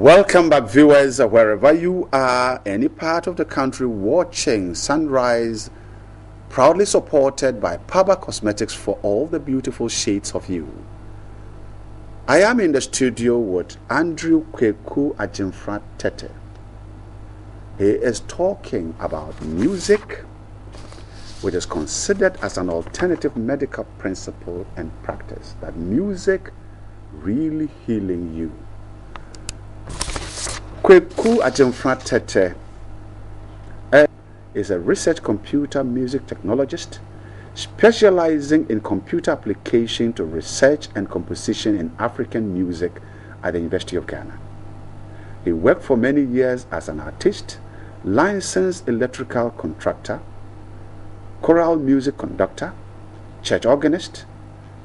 Welcome back, viewers, wherever you are, any part of the country watching Sunrise, proudly supported by Paba Cosmetics for all the beautiful shades of you. I am in the studio with Andrew Kweku Ajimfra Tete. He is talking about music, which is considered as an alternative medical principle and practice, that music really healing you. Kweku Ajimfra Tete is a research computer music technologist specializing in computer application to research and composition in African music at the University of Ghana. He worked for many years as an artist, licensed electrical contractor, choral music conductor, church organist,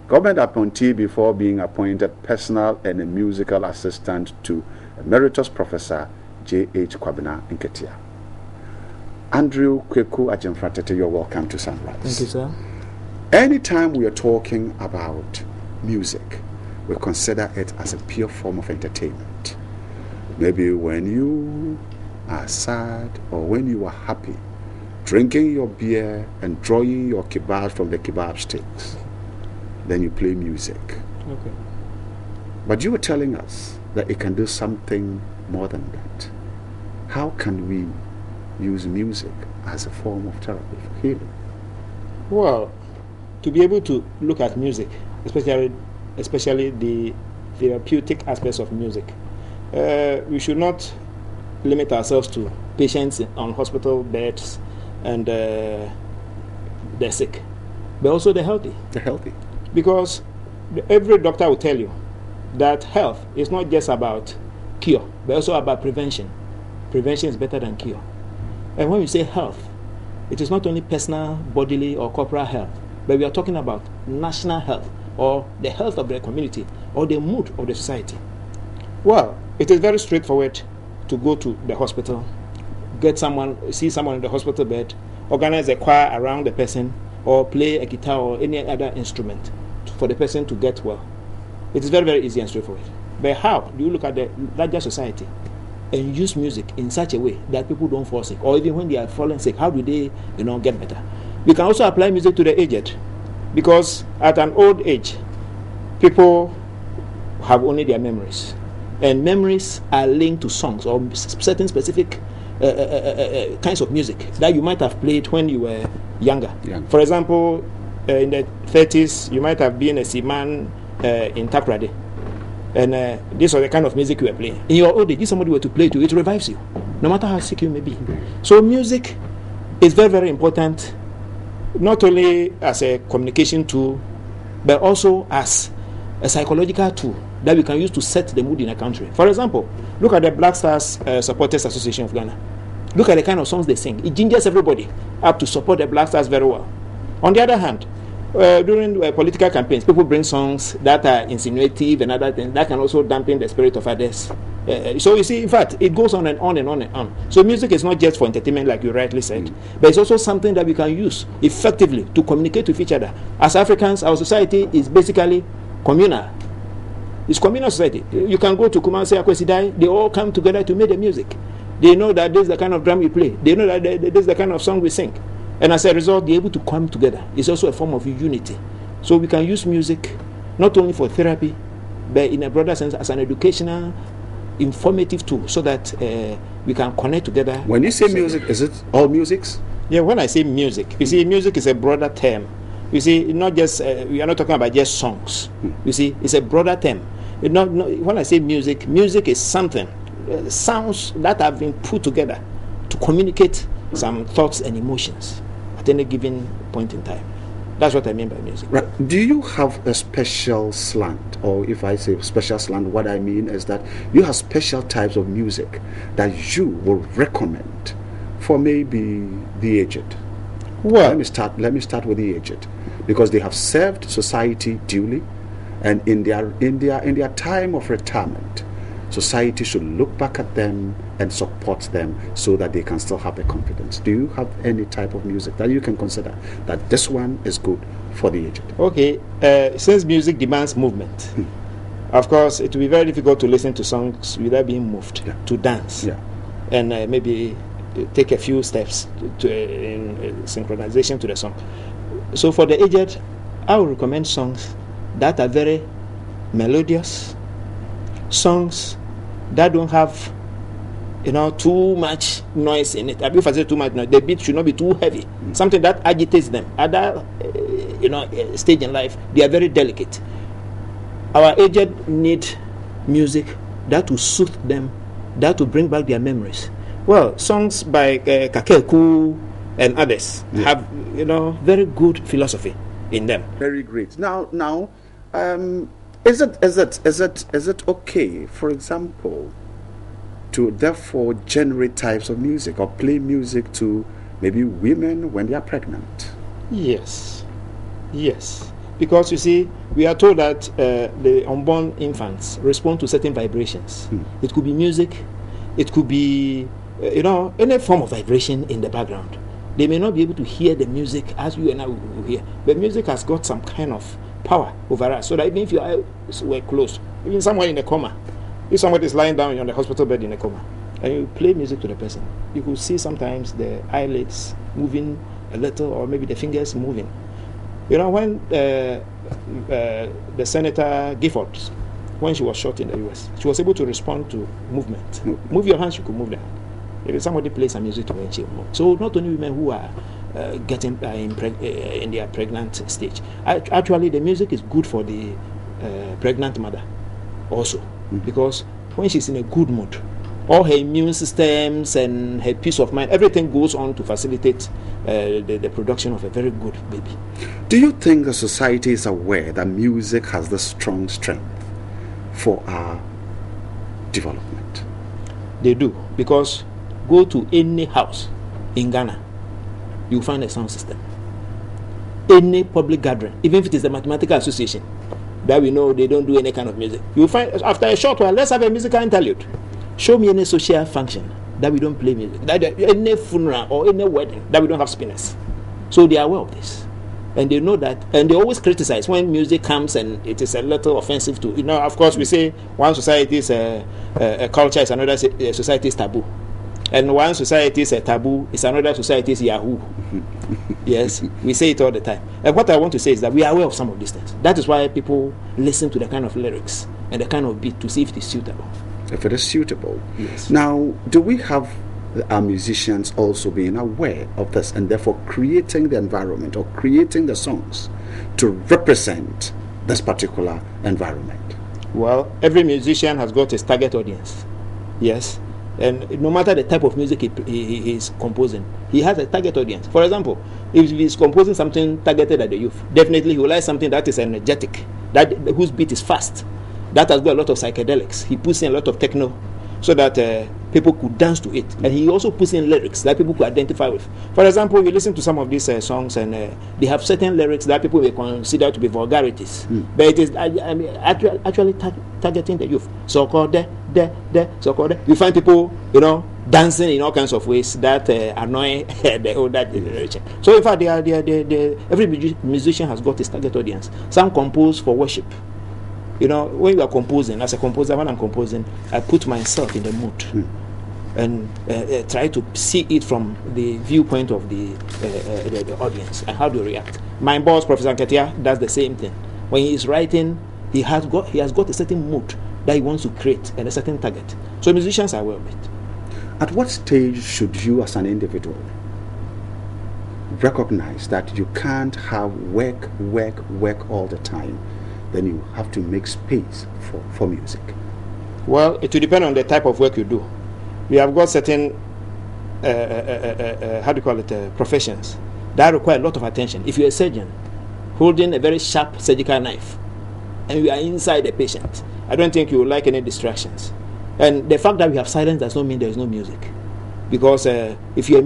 government appointee before being appointed personal and a musical assistant to Emeritus Professor J.H. Kwabena Nketia. Andrew Kweku Ajimfra Tete, you're welcome to Sunrise. Thank you, sir. Anytime we are talking about music, we consider it as a pure form of entertainment. Maybe when you are sad or when you are happy, drinking your beer and drawing your kebabs from the kebab sticks, then you play music. Okay. But you were telling us that it can do something more than that. How can we use music as a form of therapy for healing? Well, to be able to look at music, especially the therapeutic aspects of music, we should not limit ourselves to patients on hospital beds and the sick, but also the healthy. The healthy. Because every doctor will tell you that health is not just about cure, but also about prevention. Prevention is better than cure. And when we say health, it is not only personal, bodily, or corporal health, but we are talking about national health, or the health of the community, or the mood of the society. Well, it is very straightforward to go to the hospital, see someone in the hospital bed, organize a choir around the person, or play a guitar or any other instrument for the person to get well. It is very, very easy and straightforward. But how do you look at the larger society and use music in such a way that people don't fall sick, or even when they are falling sick, how do they, get better? We can also apply music to the aged, because at an old age, people have only their memories, and memories are linked to songs or certain specific kinds of music that you might have played when you were younger. Yeah. For example, in the 30s, you might have been a seaman in Takoradi, and this was the kind of music you were playing. In your old age, if somebody were to play to it revives you, no matter how sick you may be. So music is very, very important, not only as a communication tool, but also as a psychological tool that we can use to set the mood in a country. For example, look at the Black Stars Supporters Association of Ghana. Look at the kind of songs they sing. It gingers everybody up to support the Black Stars very well. On the other hand, during political campaigns, people bring songs that are insinuative and other things that can also dampen the spirit of others. So you see, in fact, it goes on and on and on and on. So music is not just for entertainment, like you rightly said, but it's also something that we can use effectively to communicate with each other. As Africans, our society is basically communal. It's communal society. You can go to Kumasi, Akwesidai, they all come together to make the music. They know that this is the kind of drum we play. They know that this is the kind of song we sing. And as a result, they're able to come together. It's also a form of unity. So we can use music not only for therapy, but in a broader sense as an educational, informative tool, so that we can connect together. When you say music, is it all musics? Yeah, when I say music, you see, music is a broader term. You see, not just we are not talking about just songs. You see, it's a broader term. When I say music, music is something, sounds that have been put together to communicate some thoughts and emotions at any given point in time. That's what I mean by music. Right. Do you have a special slant? Or if I say special slant, what I mean is that you have special types of music that you will recommend for maybe the aged. Well, let me start with the aged, because they have served society duly, and in their time of retirement, society should look back at them and support them so that they can still have the confidence. Do you have any type of music that you can consider that this one is good for the aged? Okay, since music demands movement, Of course, it will be very difficult to listen to songs without being moved to dance, and maybe take a few steps in synchronization to the song. So for the aged, I would recommend songs that are very melodious, songs that don't have too much noise in it. If I say too much noise, the beat should not be too heavy. Something that agitates them. At that stage in life, they are very delicate. Our aged need music that will soothe them, that will bring back their memories. Well, songs by Kakeku and others have very good philosophy in them. Very great. Now, is it okay, for example, to therefore generate types of music or play music to maybe women when they are pregnant? Yes. Because you see, we are told that the unborn infants respond to certain vibrations. It could be music, it could be any form of vibration in the background. They may not be able to hear the music as you and I will hear, but music has got some kind of power over us, so that even if your eyes were closed, even someone in a coma, if somebody is lying down on the hospital bed in a coma, and you play music to the person, you could see sometimes the eyelids moving a little, or maybe the fingers moving. When the Senator Gifford, when she was shot in the US, she was able to respond to movement. Move your hands, you could move them. If somebody plays some music to her, she will move. So not only women who are getting in their pregnant stage. Actually, the music is good for the pregnant mother also, because when she's in a good mood, all her immune systems and her peace of mind, everything goes on to facilitate the production of a very good baby. Do you think the society is aware that music has the strong strength for our development? They do, because go to any house in Ghana, you find a sound system. Any public gathering, even if it is a mathematical association, that we know they don't do any kind of music, you find after a short while, let's have a musical interlude. Show me any social function that we don't play music, that any funeral or any wedding that we don't have spinners. So they are aware of this, and they know that, and they always criticize when music comes and it is a little offensive to, of course we say one society is a culture, is another society is taboo, and one society is a taboo, is another society is Yahoo. Yes, we say it all the time. And what I want to say is that we are aware of some of these things. That is why people listen to the kind of lyrics and the kind of beat to see if it is suitable. If it is suitable. Yes. Now, do we have our musicians also being aware of this and therefore creating the environment or creating the songs to represent this particular environment? Well, every musician has got his target audience. Yes. And no matter the type of music he is composing, he has a target audience. For example, if he is composing something targeted at the youth, definitely he will like something that is energetic, whose beat is fast, that has got a lot of psychedelics. He puts in a lot of techno so that people could dance to it. And he also puts in lyrics that people could identify with. For example, you listen to some of these songs and they have certain lyrics that people may consider to be vulgarities. But it is actually targeting the youth. So called you find people, dancing in all kinds of ways that annoy the older generation. So in fact, every musician has got his target audience. Some compose for worship. When you are composing, as a composer, when I'm composing, I put myself in the mood and try to see it from the viewpoint of the audience and how to react. My boss, Professor Nketia, does the same thing. When he is writing, he has got a certain mood that he wants to create and a certain target. So musicians are aware of it. At what stage should you, as an individual, recognize that you can't have work all the time? Then you have to make space for music. Well, it will depend on the type of work you do. We have got certain professions that require a lot of attention. If you're a surgeon holding a very sharp surgical knife and you are inside the patient, I don't think you will like any distractions. And the fact that we have silence does not mean there is no music, because if you are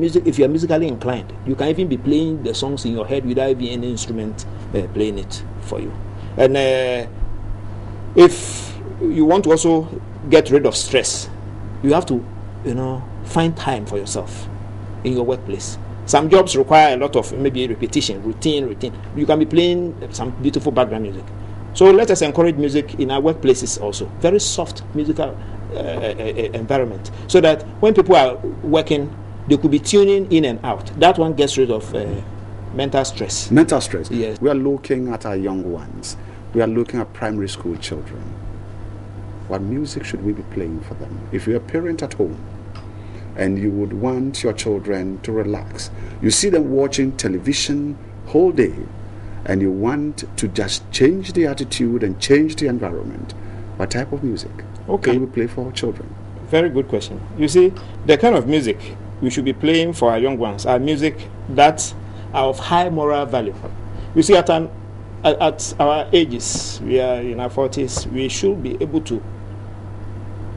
musically inclined, you can even be playing the songs in your head without even any instrument playing it for you. And if you want to also get rid of stress, you have to, find time for yourself in your workplace. Some jobs require a lot of maybe repetition, routine. You can be playing some beautiful background music. So let us encourage music in our workplaces also. Very soft musical environment, so that when people are working, they could be tuning in and out. That one gets rid of mental stress. Mental stress. Yes. We are looking at our young ones. We are looking at primary school children. What music should we be playing for them? If you're a parent at home and you would want your children to relax, you see them watching television whole day, and you want to just change the attitude and change the environment, what type of music can we play for our children? Very good question. You see, the kind of music we should be playing for our young ones are music that are of high moral value. You see, at our ages, we are in our 40s, we should be able to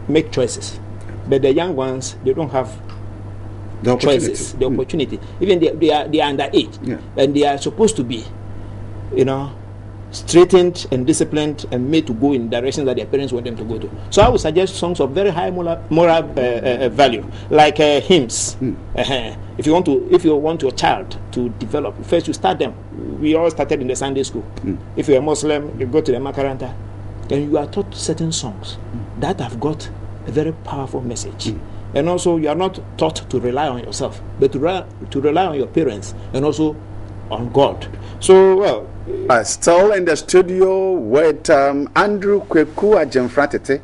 make choices. But the young ones, they don't have The choices, the opportunity. Even they are underage, and they are supposed to be, straightened and disciplined and made to go in directions that their parents want them to go to. So I would suggest songs of very high moral value, like hymns. If you want your child to develop, first you start them. We all started in the Sunday school. If you're a Muslim, you go to the Makaranta, and you are taught certain songs that have got a very powerful message. And also, you are not taught to rely on yourself, but to rely on your parents and also on God. So, still in the studio with Andrew Kweku Ajemfratete.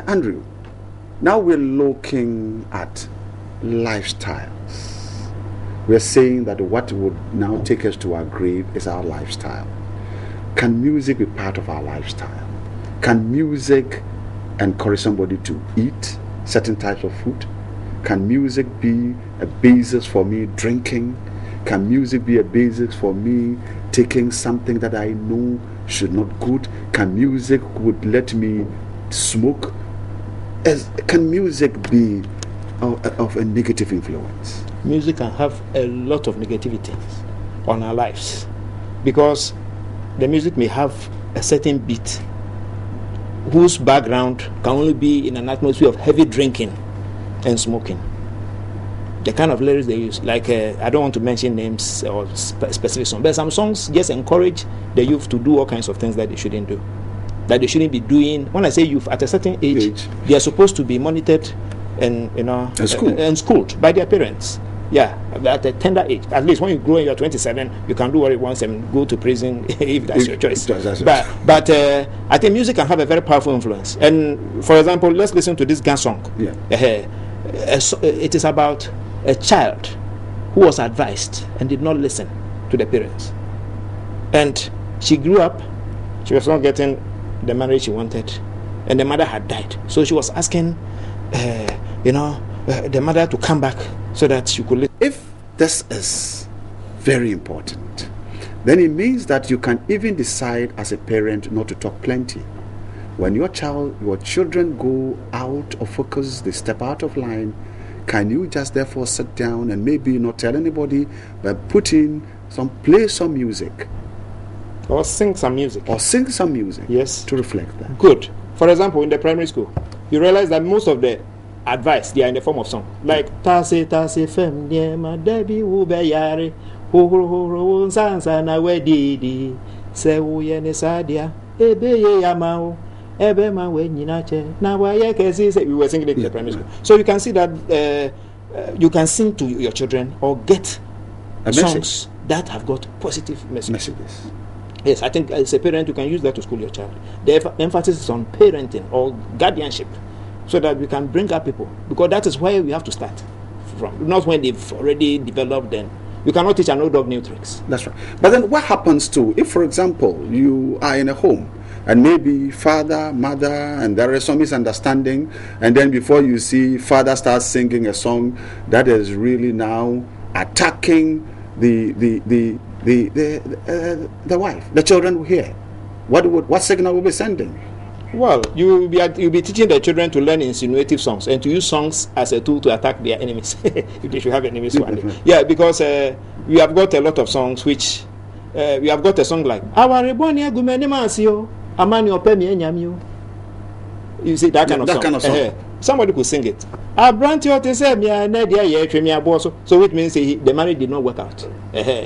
Andrew, now we're looking at lifestyles. We're saying that what would now take us to our grave is our lifestyle. Can music be part of our lifestyle? Can music encourage somebody to eat certain types of food? Can music be a basis for me drinking? Can music be a basis for me taking something that I know should not good? Can music would let me smoke? Can music be of a negative influence? Music can have a lot of negativity on our lives, because the music may have a certain beat whose background can only be in an atmosphere of heavy drinking and smoking. The kind of lyrics they use, like I don't want to mention names or specific songs, but some songs just encourage the youth to do all kinds of things that they shouldn't do, that they shouldn't be doing. When I say youth, at a certain age. They are supposed to be monitored and and schooled by their parents. Yeah, at a tender age. At least when you grow and you're 27, you can do what you want and go to prison if that's your choice. But I think music can have a very powerful influence. And for example, let's listen to this Gan song. It is about a child who was advised and did not listen to the parents. And she grew up, she was not getting the marriage she wanted, and the mother had died. So she was asking, the mother to come back so that she could live. If this is very important, then it means that you can even decide as a parent not to talk plenty. When your children go out of focus, they step out of line, can you just therefore sit down and maybe not tell anybody, but play some music? Or sing some music. Yes. To reflect that. Good. For example, in the primary school, you realize that most of the advice, they are in the form of song. Like Tase fem niema debi ubeyare ho nsansa na wedidi se uye ne sadia ebeye yamao ebe ma we nyinache na waye kesi say we were singing it in the primary school. So you can see that you can sing to your children or get songs that have got positive messages. Yes, I think as a parent you can use that to school your child. The emphasis is on parenting or guardianship, so that we can bring up people, because that is where we have to start from, not when they've already developed. Then you cannot teach an old dog new tricks. That's right. But then what happens if, for example, you are in a home and maybe father, mother, and there is some misunderstanding, and then before you see father starts singing a song that is really now attacking the wife, the children will hear. What signal will be sending? Well, you'll be teaching the children to learn insinuative songs and to use songs as a tool to attack their enemies. If they should have enemies one day. Yeah, because we have got a lot of songs which we have got a song like you see that kind of song. somebody could sing it. I brand you to say me and so it means the marriage did not work out.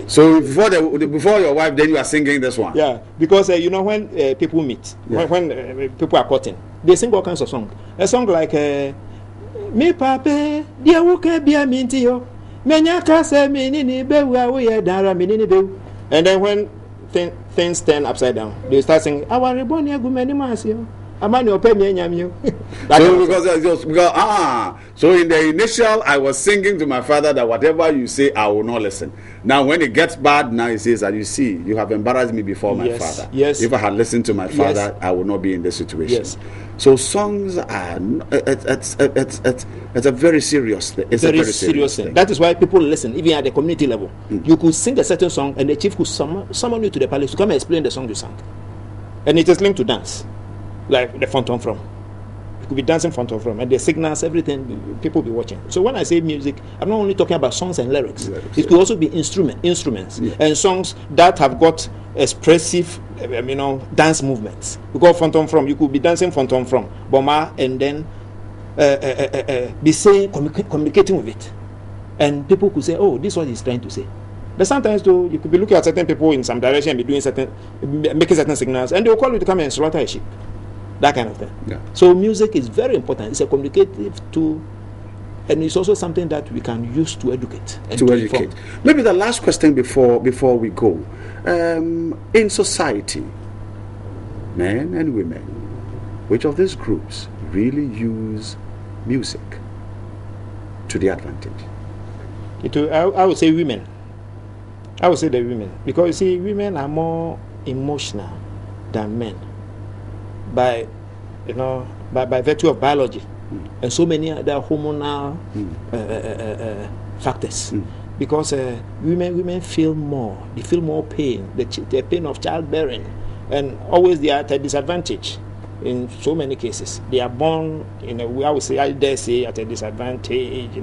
So before your wife, then you are singing this one. Yeah, because you know when people meet, when people are courting, they sing all kinds of songs. A song like me papa, dear wuke be a mintio, menyaka se minini be we dara minini be. And then when things turn upside down, they start singing our reborn many masio. So so in the initial, I was singing to my father that whatever you say, I will not listen. Now, when it gets bad, now he says that you see, you have embarrassed me before my father. Yes. If I had listened to my father, I would not be in this situation. Yes. So songs are it's a very serious thing. It's very a very serious thing. thing. That is why people listen, even at the community level. You could sing a certain song, and the chief could summon you to the palace to come and explain the song you sang, and it is linked to dance. Like the Phantom From. You could be dancing Phantom From, and the signals, everything, people will be watching. So when I say music, I'm not only talking about songs and lyrics. It could also be instruments, and songs that have got expressive, dance movements. Because Phantom From, you could be dancing Phantom From, Boma, and then be saying, communicating with it. And people could say, oh, this is what he's trying to say. But sometimes too, you could be looking at certain people in some direction and be doing making certain signals, and they will call you to come and slaughter a sheep. That kind of thing. Yeah. So music is very important. It's a communicative tool, and it's also something that we can use to educate. And to educate. Inform. Maybe the last question before we go. In society, men and women, which of these groups really use music to their advantage? I would say women. I would say the women, because you see, women are more emotional than men by virtue of biology and so many other hormonal factors. Because women feel more. They feel more pain, the pain of childbearing, and always they are at a disadvantage. In so many cases, they are born in a way, I dare say, at a disadvantage,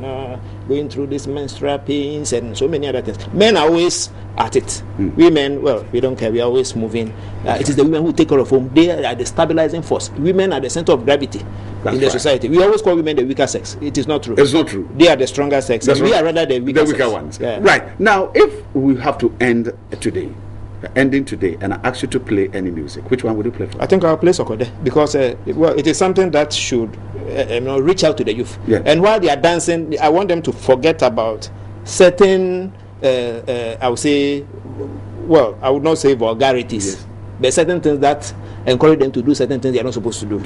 going through these menstrual pains and so many other things. Men are always at it. Women, well, we don't care, we are always moving. It is the women who take care of home. They are the stabilizing force. Women are the center of gravity in the society. We always call women the weaker sex. It is not true. It's not true. They are the stronger sex. And we are rather the weaker ones. Yeah. Right. Now, if we have to end today, ending today, and I ask you to play any music, which one would you play for? I think I'll play Sokode, because it is something that should reach out to the youth. Yeah. And while they are dancing, I want them to forget about certain I would say, well, I would not say vulgarities, but certain things that encourage them to do certain things they are not supposed to do.